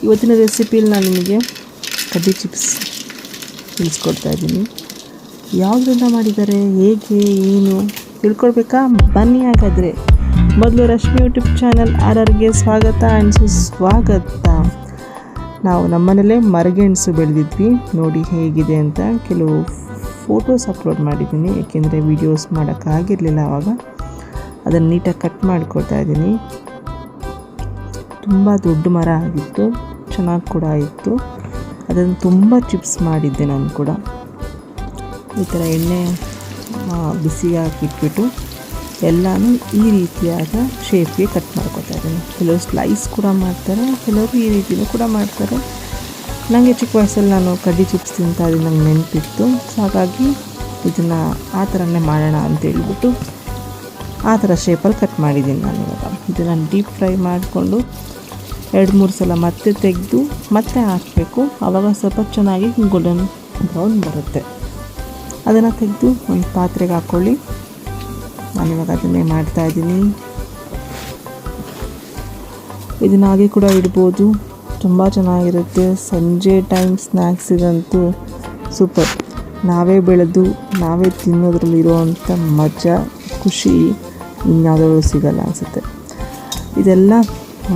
ಇವತ್ತಿನ ರೆಸಿಪಿಯಲ್ಲಿ ನಾನು ನಿಮಗೆ ಕಡ್ಡಿ ಚಿಪ್ಸ್ ತಿಳಿಸ್ಕೊಡ್ತಾ ಇದ್ದೀನಿ. ಯಾವುದರಿಂದ ಮಾಡಿದ್ದಾರೆ, ಹೇಗೆ, ಏನು ತಿಳ್ಕೊಳ್ಬೇಕಾ? ಬನ್ನಿ. ಹಾಗಾದರೆ ಮೊದಲು ರಶ್ಮಿ ಯೂಟ್ಯೂಬ್ ಚಾನಲ್ ಆರ್ಆರ್ಗೆ ಸ್ವಾಗತ ಆ್ಯಂಡ್ ಸುಸ್ವಾಗತ. ನಾವು ನಮ್ಮನೇಲೇ ಮರಗೆಣಸು ಬೆಳೆದಿದ್ವಿ, ನೋಡಿ ಹೇಗಿದೆ ಅಂತ. ಕೆಲವು ಫೋಟೋಸ್ ಅಪ್ಲೋಡ್ ಮಾಡಿದ್ದೀನಿ, ಏಕೆಂದರೆ ವೀಡಿಯೋಸ್ ಮಾಡೋಕ್ಕಾಗಿರಲಿಲ್ಲ ಆವಾಗ. ಅದನ್ನು ನೀಟಾಗಿ ಕಟ್ ಮಾಡಿಕೊಡ್ತಾ ಇದ್ದೀನಿ. ತುಂಬ ದೊಡ್ಡ ಮರ ಆಗಿತ್ತು, ಚೆನ್ನಾಗಿ ಕೂಡ ಇತ್ತು. ಅದನ್ನು ತುಂಬ ಚಿಪ್ಸ್ ಮಾಡಿದ್ದೆ ನಾನು ಕೂಡ. ಈ ಥರ ಎಣ್ಣೆ ಬಿಸಿಗೆ ಹಾಕಿಟ್ಬಿಟ್ಟು ಎಲ್ಲನೂ ಈ ರೀತಿಯಾದ ಶೇಪ್ಗೆ ಕಟ್ ಮಾಡ್ಕೊತಾ ಇದ್ದೀನಿ. ಕೆಲವರು ಸ್ಲೈಸ್ ಕೂಡ ಮಾಡ್ತಾರೆ, ಕೆಲವರು ಈ ರೀತಿಯೂ ಕೂಡ ಮಾಡ್ತಾರೆ. ನನಗೆ ಚಿಕ್ಕ ವಯಸ್ಸಲ್ಲಿ ನಾನು ಕಡ್ಡಿ ಚಿಪ್ಸ್ ತಿಂತಾ ಇದ್ದೀನಿ, ನಂಗೆ ನೆನಪಿತ್ತು. ಸೊ ಹಾಗಾಗಿ ಇದನ್ನು ಆ ಥರನೇ ಮಾಡೋಣ ಅಂತೇಳ್ಬಿಟ್ಟು ಆ ಥರ ಶೇಪಲ್ಲಿ ಕಟ್ ಮಾಡಿದ್ದೀನಿ ನಾನು. ಇವಾಗ ಇದನ್ನು ಡೀಪ್ ಫ್ರೈ ಮಾಡಿಕೊಂಡು 2-3 ಸಲ ಮತ್ತೆ ತೆಗೆದು ಮತ್ತೆ ಹಾಕಬೇಕು. ಆವಾಗ ಸ್ವಲ್ಪ ಚೆನ್ನಾಗಿ ಗೋಲ್ಡನ್ ಬ್ರೌನ್ ಬರುತ್ತೆ. ಅದನ್ನು ತೆಗೆದು ಒಂದು ಪಾತ್ರೆಗೆ ಹಾಕ್ಕೊಳ್ಳಿ. ನಾನಿವಾಗ ಅದನ್ನೇ ಮಾಡ್ತಾಯಿದ್ದೀನಿ. ಇದನ್ನ ಹಾಗೆ ಕೂಡ ಇಡ್ಬೋದು, ತುಂಬ ಚೆನ್ನಾಗಿರುತ್ತೆ. ಸಂಜೆ ಟೈಮ್ ಸ್ನ್ಯಾಕ್ಸಿಗಂತೂ ಸೂಪರ್. ನಾವೇ ಬೆಳೆದು ನಾವೇ ತಿನ್ನೋದ್ರಲ್ಲಿ ಇರೋವಂಥ ಮಜಾ, ಖುಷಿ ಇನ್ಯಾವುದೂ ಸಿಗಲ್ಲ ಅನಿಸುತ್ತೆ. ಇದೆಲ್ಲ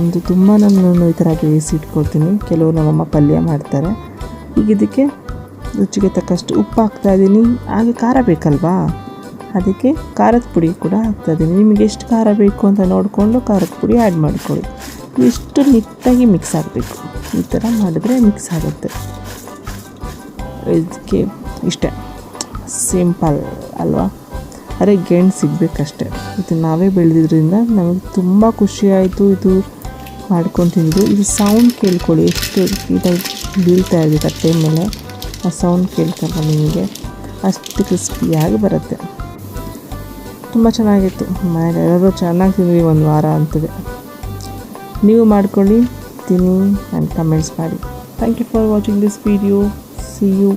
ಒಂದು ತುಂಬ ನಾನು ಈ ಥರ ಬೇಯಿಸಿ ಇಟ್ಕೊಳ್ತೀನಿ. ಕೆಲವರು ನಮ್ಮಮ್ಮ ಪಲ್ಯ ಮಾಡ್ತಾರೆ. ಈಗ ಇದಕ್ಕೆ ರುಚಿಗೆ ತಕ್ಕಷ್ಟು ಉಪ್ಪು ಹಾಕ್ತಾಯಿದ್ದೀನಿ. ಹಾಗೆ ಖಾರ ಬೇಕಲ್ವಾ, ಅದಕ್ಕೆ ಖಾರದ ಪುಡಿ ಕೂಡ ಹಾಕ್ತಾಯಿದ್ದೀನಿ. ನಿಮಗೆ ಎಷ್ಟು ಖಾರ ಬೇಕು ಅಂತ ನೋಡಿಕೊಂಡು ಖಾರದ ಪುಡಿ ಆ್ಯಡ್ ಮಾಡ್ಕೊಳ್ಳಿ. ಇಷ್ಟು ನೀಟಾಗಿ ಮಿಕ್ಸ್ ಆಗಬೇಕು. ಈ ಥರ ಮಾಡಿದ್ರೆ ಮಿಕ್ಸ್ ಆಗುತ್ತೆ. ಇದಕ್ಕೆ ಇಷ್ಟೇ, ಸಿಂಪಲ್ ಅಲ್ವಾ? ಅರೆ ಗೆಣಸು ಸಿಗಬೇಕಷ್ಟೆ. ಇದು ನಾವೇ ಬೆಳೆದಿದ್ರಿಂದ ನಮಗೆ ತುಂಬ ಖುಷಿಯಾಯಿತು ಇದು ಮಾಡ್ಕೊಂಡು ತಿಂದು. ಇದು ಸೌಂಡ್ ಕೇಳ್ಕೊಳ್ಳಿ, ಎಷ್ಟು ಇದಾಗಿ ಬೀಳ್ತಾ ಇದೆ ತಟ್ಟೆ ಮೇಲೆ. ಆ ಸೌಂಡ್ ಕೇಳ್ತಲ್ಲ ನಿಮಗೆ, ಅಷ್ಟು ಕ್ರಿಸ್ಪಿಯಾಗಿ ಬರುತ್ತೆ. ತುಂಬ ಚೆನ್ನಾಗಿತ್ತು. ಮನೇಲಿ ಎಲ್ಲರೂ ಚೆನ್ನಾಗಿ ತಿಂದ್ವಿ, 1 ವಾರ ಅಂತದೆ. ನೀವು ಮಾಡ್ಕೊಳ್ಳಿ, ತಿನ್ನಿ ಆ್ಯಂಡ್ ಕಮೆಂಟ್ಸ್ ಮಾಡಿ. Thank you for watching this video. See you.